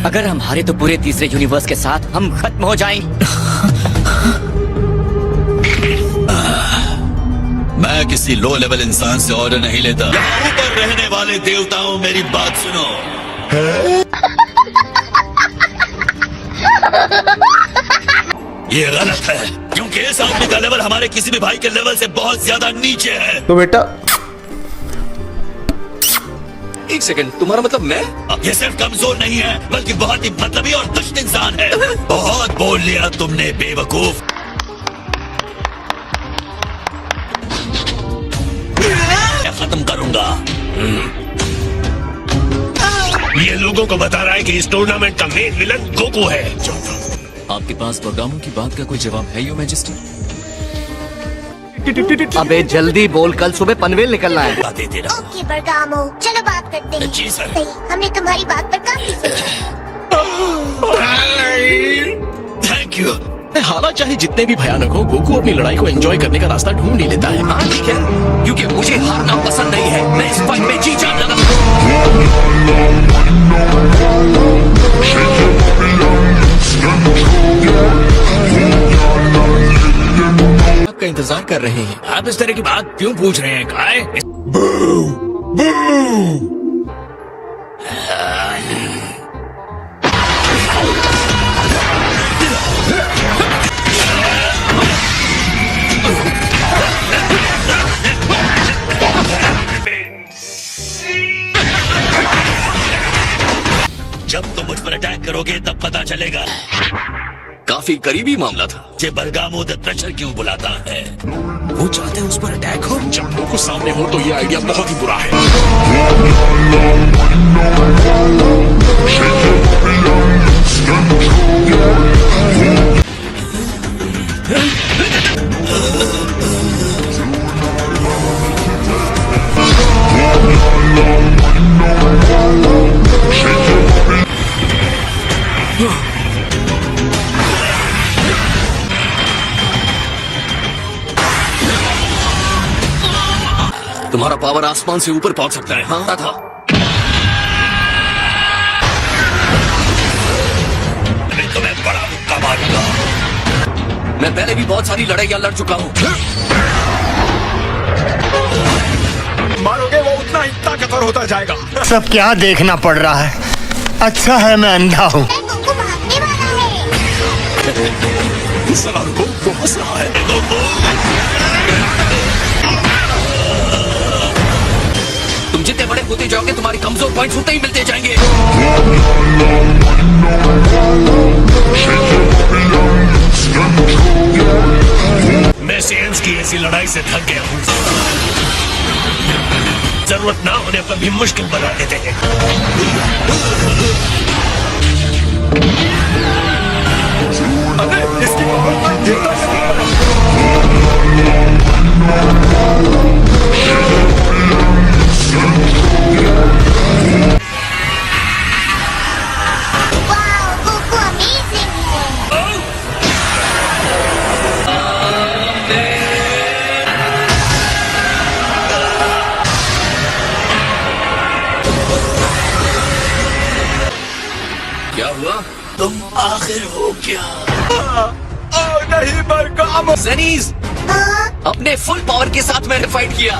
अगर हम हारे तो पूरे तीसरे यूनिवर्स के साथ हम खत्म हो जाएंगे। मैं किसी लो लेवल इंसान से ऑर्डर नहीं लेता। यहाँ ऊपर रहने वाले देवताओं, मेरी बात सुनो। ये गलत है, क्योंकि इस आदमी का लेवल हमारे किसी भी भाई के लेवल से बहुत ज्यादा नीचे है। तो बेटा एक सेकंड, तुम्हारा मतलब मैं? ये सिर्फ कमजोर नहीं है, बल्कि बहुत ही मतलबी और दुष्ट इंसान है। बहुत बोल लिया तुमने बेवकूफ। मैं खत्म करूंगा। ये लोगों को बता रहा है कि इस टूर्नामेंट का मेन विलन गोकू है। आपके पास बरगामो की बात का कोई जवाब है योर मैजेस्टी? अबे जल्दी बोल, कल सुबह पनवेल निकलना है। ओके बरगामो, चलो बात करते हैं। जी सर। सही, हमने तुम्हारी बात पर काफी सोचा। Thank you. हालात चाहे जितने भी भयानक हो, गोकू अपनी लड़ाई को एंजॉय करने का रास्ता ढूंढ ही लेता है। हाँ ठीक है, क्योंकि मुझे हारना पसंद नहीं है। मैं इस फाइट में जी जान लगा। आपका इंतजार कर रहे हैं। आप इस तरह की बात क्यों पूछ रहे हैं काय? जब तुम मुझ पर अटैक करोगे तब पता चलेगा। काफी करीबी मामला था। जे बरगामो द थ्रेशर क्यों बुलाता है? वो चाहते हैं उस पर अटैक हो। जब गोकू सामने हो तो ये आइडिया बहुत ही बुरा है। तुम्हारा पावर आसमान से ऊपर पहुंच सकता है। हाँ था। मैं तुम्हें बड़ा मुक्का मारूंगा। मैं पहले भी बहुत सारी लड़ाइयां लड़ चुका हूँ। मारोगे वो उतना ही ताकतवर होता जाएगा। सब क्या देखना पड़ रहा है? अच्छा है मैं अंधा हूँ। गोकू भागने वाला है। साला गोकू हंस रहा है। तुम जितने बड़े होते जाओगे, तुम्हारे कमजोर पॉइंट्स उतने ही मिलते जाएंगे। मैं सेंस की ऐसी लड़ाई से थक गया हूँ। जरूरत ना होने पर भी मुश्किल बना देते हैं। अरे इसकी वाओ, गोकू अमेजिंग है। क्या हुआ? तुम आखिर हो क्या? नहीं बरगामो। ज़ेनीज़, अपने फुल पावर के साथ मैंने फाइट किया।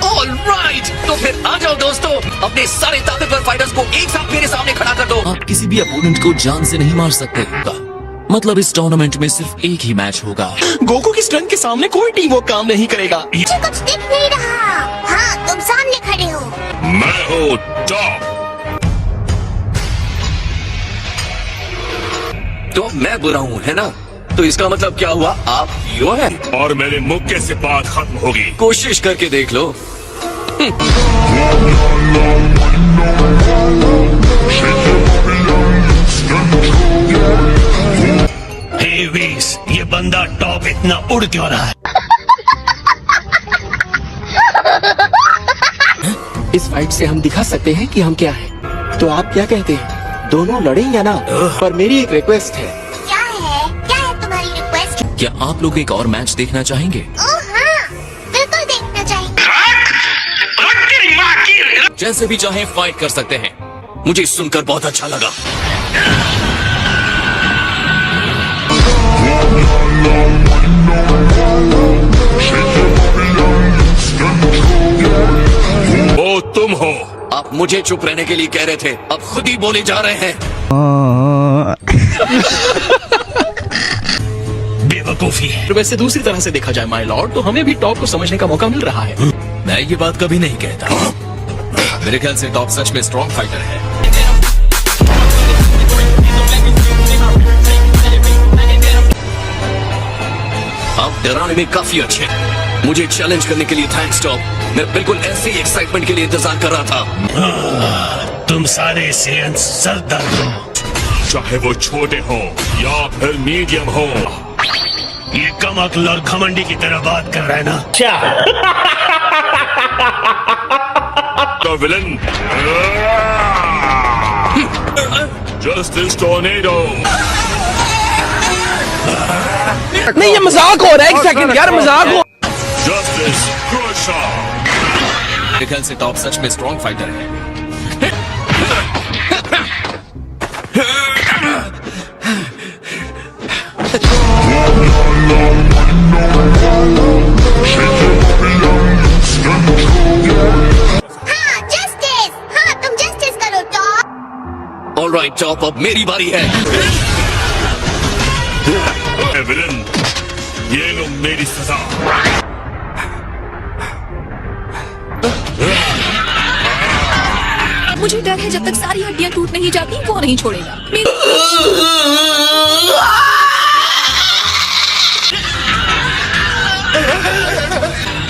ऑल राइट, तो फिर आ जाओ दोस्तों, अपने सारे ताकतवर फाइटर्स को एक साथ मेरे सामने खड़ा कर दो। आप किसी भी अपोनेंट को जान से नहीं मार सकते। मतलब इस टूर्नामेंट में सिर्फ एक ही मैच होगा। गोकू की स्ट्रेंथ के सामने कोई टीम वो काम नहीं करेगा। मुझे कुछ दिख नहीं रहा। हाँ, तुम सामने खड़े हो। मैं हूँ टॉप। तो मैं बुरा हूँ, है ना? तो इसका मतलब क्या हुआ? आप हीरो हैं। और मेरे मुक्के से बात खत्म होगी। कोशिश करके देख लो। हे वीस, ये बंदा टॉप इतना उड़ क्यों रहा है? इस फाइट से हम दिखा सकते हैं कि हम क्या हैं। तो आप क्या कहते हैं? दोनों लड़े या ना? पर मेरी एक रिक्वेस्ट है। क्या है तुम्हारी रिक्वेस्ट? क्या आप लोग एक और मैच देखना चाहेंगे? ओह हाँ, बिल्कुल देखना चाहिए। जैसे भी चाहे फाइट कर सकते हैं, मुझे सुनकर बहुत अच्छा लगा। वो तुम हो। आप मुझे चुप रहने के लिए कह रहे थे, अब खुद ही बोले जा रहे हैं। बेवकूफी है। वैसे दूसरी तरह से देखा जाए माय लॉर्ड, तो हमें भी टॉप को समझने का मौका मिल रहा है। मैं ये बात कभी नहीं कहता। मेरे ख्याल से टॉप सच में स्ट्रॉन्ग फाइटर है। आप डराने में काफी अच्छे हैं। मुझे चैलेंज करने के लिए थैंक्स टॉप। मैं बिल्कुल ऐसे ही एक्साइटमेंट के लिए इंतजार कर रहा था। तुम सारे सेंस सरदर्द हो, चाहे वो छोटे हो या फिर मीडियम हो। ये कम अक्ल और घमंडी की तरह बात कर रहा है ना। तो विलन जस्टिस टॉर्नेडो। नहीं, ये मजाक हो रहा है। एक सेकंड यार, मजाक हो। Justice crusher. मेरे ख्याल से टॉप सच में स्ट्रॉन्ग फाइटर है। हाँ जस्टिस, हाँ तुम जस्टिस करो टॉप। ऑलराइट टॉप, अब मेरी बारी है। विलन, ये लो मेरी सजा। मुझे डर है जब तक सारी हड्डियां टूट नहीं जाती वो नहीं छोड़ेगा।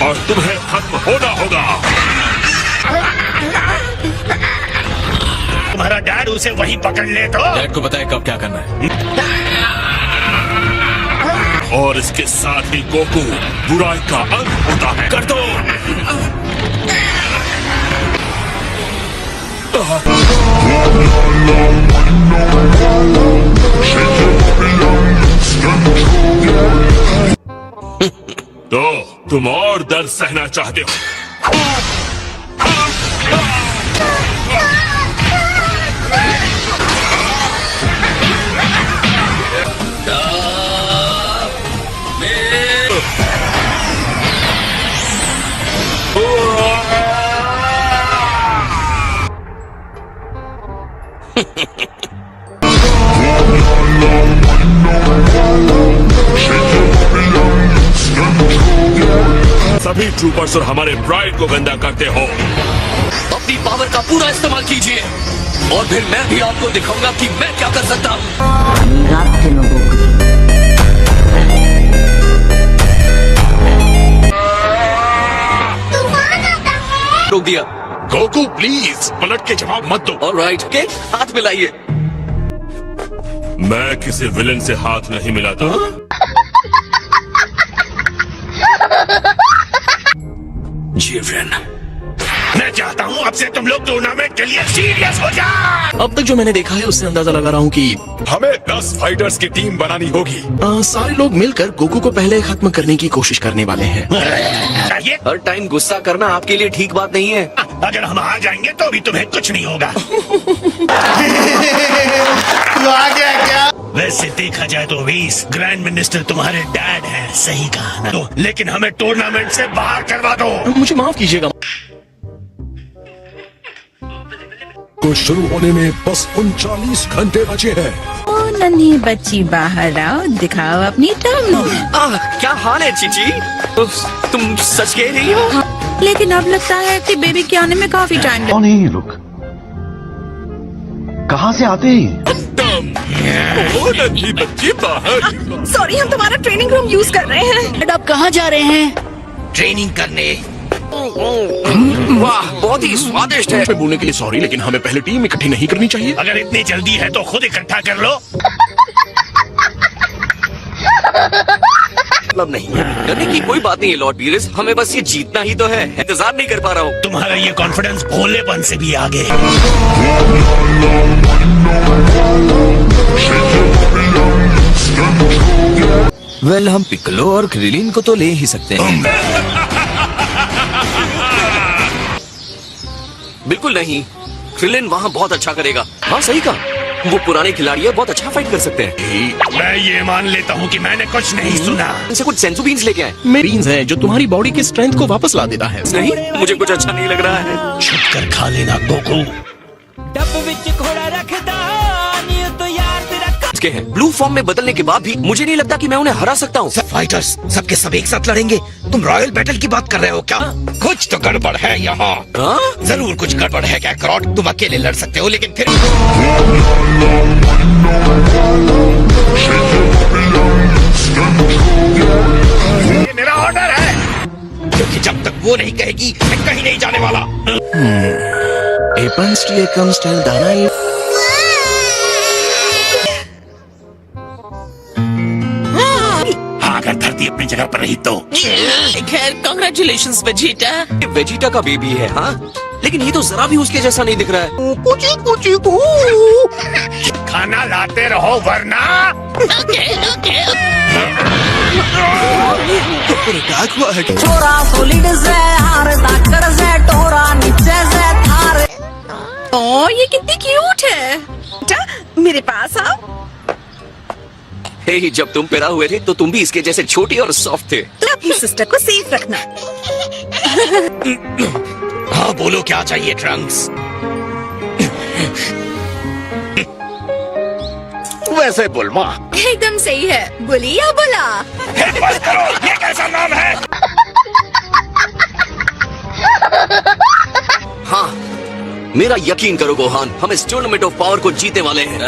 और तुम्हें खत्म होना होगा। तुम्हारा डैड उसे वहीं पकड़ ले तो। डैड को बताए कब क्या करना है। और इसके साथ ही गोकू बुराई का अंत होता है। कर दो। तो तुम और दर्द सहना चाहते हो। सभी ट्रूपर्स और हमारे प्राइड को गंदा करते हो। अपनी पावर का पूरा इस्तेमाल कीजिए और फिर मैं भी आपको दिखाऊंगा कि मैं क्या कर सकता हूँ। रोक दिया। गोकू प्लीज पलट के जवाब मत दो। ऑलराइट, के हाथ मिलाइए। मैं किसी विलन से हाथ नहीं मिलाता। जी फ्रेंड, मैं चाहता हूँ अब से तुम लोग टूर्नामेंट के लिए सीरियस हो जाओ। अब तक जो मैंने देखा है उससे अंदाजा लगा रहा हूँ कि हमें 10 फाइटर्स की टीम बनानी होगी। सारे लोग मिलकर गोकू को पहले खत्म करने की कोशिश करने वाले हैं। हर टाइम गुस्सा करना आपके लिए ठीक बात नहीं है। अगर हम हार जाएंगे तो भी तुम्हें कुछ नहीं होगा। तू आ गया क्या? वैसे देखा जाए तो वीस ग्रैंड मिनिस्टर तुम्हारे डैड हैं, सही कहा ना? तो लेकिन हमें टूर्नामेंट से बाहर करवा दो। मुझे माफ कीजिएगा। को शुरू होने में बस 39 घंटे बचे हैं। ओ नन्ही बच्ची बाहर आओ, दिखाओ अपनी टम। क्या हाल है चीची? तुम सच कह रही हो? लेकिन अब लगता है कि बेबी के आने में काफी टाइम कौन है ये लोग? कहाँ से आते हैं? बच्ची बाहर। सॉरी, हम तुम्हारा ट्रेनिंग रूम यूज कर रहे हैं। अब कहाँ जा रहे हैं? ट्रेनिंग करने। वाह, बहुत ही स्वादिष्ट है। बोलने के लिए सॉरी, लेकिन हमें पहले टीम इकट्ठी नहीं करनी चाहिए। अगर इतनी जल्दी है तो खुद इकट्ठा कर लो। मतलब नहीं है, डरने की कोई बात नहीं है लॉर्ड बीरिस, हमें बस ये जीतना ही तो है। इंतजार नहीं कर पा रहा हूँ। तुम्हारा ये कॉन्फिडेंस भोलेपन से भी आगे है। वेल, हम पिक्कोलो और क्रिलिन को तो ले ही सकते हैं। बिल्कुल नहीं, क्रिलिन वहाँ बहुत अच्छा करेगा। हाँ सही कहा, वो पुराने खिलाड़ी है, बहुत अच्छा फाइट कर सकते हैं। मैं ये मान लेता हूँ कि मैंने कुछ नहीं सुना। इनसे कुछ सेंसू बीन्स लेके आए। बीन्स है जो तुम्हारी बॉडी की स्ट्रेंथ को वापस ला देता है। नहीं, मुझे कुछ अच्छा नहीं लग रहा है। छुप कर खा लेना गोकू। इसके हैं ब्लू फॉर्म में बदलने के बाद भी मुझे नहीं लगता कि मैं उन्हें हरा सकता हूँ। फाइटर्स सबके सब एक साथ लड़ेंगे। तुम रॉयल बैटल की बात कर रहे हो क्या? कुछ तो गड़बड़ है यहाँ। हाँ? जरूर कुछ गड़बड़ है क्या क्रॉट? तुम अकेले लड़ सकते हो लेकिन फिर ये मेरा ऑर्डर है, क्योंकि जब तक वो नहीं कहेगी मैं कहीं नहीं जाने वाला। एपन स्टील कम स्टाइल दाना हाँ, अगर धरती अपनी जगह पर रही तो। खैर कांग्रेचुलेशंस वेजिटा। ये वेजिटा का बेबी है। हाँ, लेकिन ये तो जरा भी उसके जैसा नहीं दिख रहा है। खाना लाते रहो वरना। अटैक हुआ है। छोरा सॉलिड से हार दाकर से टोरा नीचे से थार। ओ ये कितनी क्यूट है। बेटा मेरे पास आओ। हे, जब तुम पैदा हुए थे तो तुम भी इसके जैसे छोटी और सॉफ्ट थे। तो अपनी सिस्टर को सेफ रखना। हाँ बोलो क्या चाहिए ट्रंक्स? वैसे बुलमा एकदम सही है। बोली या बोला? बस करो, ये कैसा नाम है? हाँ, मेरा यकीन करो गोहान, हम इस टूर्नामेंट ऑफ पावर को जीतने वाले हैं।